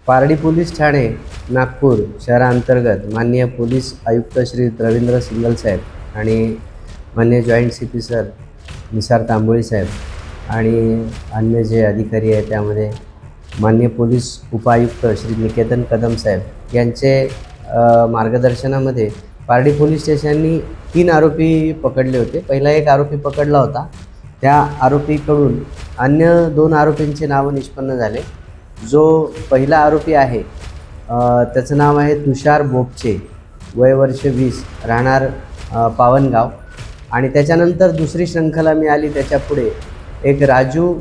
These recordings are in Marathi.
पारडी पोलीस ठाणे नागपूर शहरांतर्गत माननीय पोलीस आयुक्त श्री रवींद्र सिंगल साहेब आणि माननीय joint C P sir Nisar Tamboli साहेब आणि अन्य जे अधिकारी आहेत त्यामध्ये माननीय पोलीस उपायुक्त श्री निकेतन कदम साहेब यांचे मार्गदर्शनामध्ये पारडी पोलीस स्टेशननी 3 आरोपी पकडले होते। पहिला एक आरोपी पकडला होता, त्या आरोपीकडून अन्य 2 आरोपींचे नाव निष्पन्न झाले। जो पहिला आरोपी आहे त्याचं नाव आहे तुषार बोपचे, वय वर्ष 20, राहणार पावनगाव। आणि त्याच्यानंतर दुसरी शृंखला मिळाली, त्याच्या पुढे एक राजू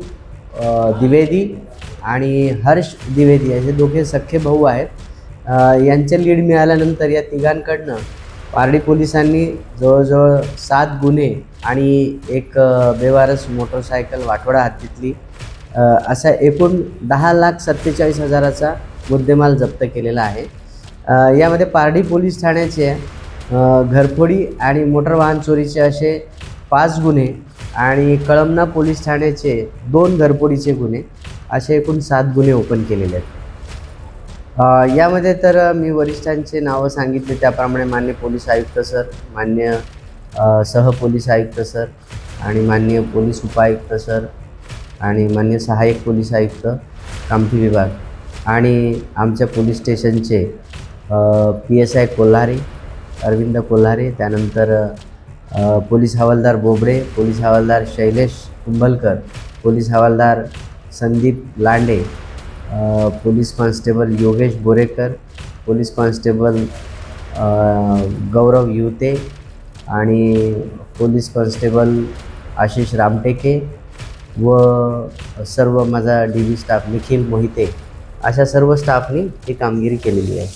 द्विवेदी आणि हर्ष द्विवेदी असे दोघे सख्खे भाऊ आहेत। यांचे लीड मिळाल्यानंतर या तिघांकडनं पारडी पोलिसांनी जवळजवळ 7 गुन्हे आणि एक बेवारस मोटरसायकल वाटोळा हत्तीतली असा एकूण 10,47,000चा मुद्देमाल जप्त केलेला आहे। यामध्ये पारडी पोलीस ठाण्याचे घरफोडी आणि मोटर वाहन चोरीचे असे 5 गुन्हे आणि कळमना पोलीस ठाण्याचे 2 घरफोडीचे गुन्हे असे एकूण 7 गुन्हे ओपन केलेले आहेत। यामध्ये तर मी वरिष्ठांचे नावं सांगितले त्याप्रमाणे माननीय पोलीस आयुक्त सर, माननीय सहपोलीस आयुक्त सर आणि माननीय पोलीस उपायुक्त सर आणि माननीय सहाय्यक पोलीस आयुक्त कामठी विभाग आणि आमच्या पोलीस स्टेशनचे PSI कोल्हारे, अरविंद कोल्हारे, त्यानंतर पोलीस हवालदार बोबडे, पोलीस हवालदार शैलेश कुंभलकर, पोलीस हवालदार Sandeep Lande, police constable Yogesh Borekar, police constable Gaurav Yute आणि पोलीस कॉन्स्टेबल आशिष रामटेके व सर्व माझा DB स्टाफ निखिल मोहिते, अशा सर्व स्टाफनी ही कामगिरी केलेली आहे।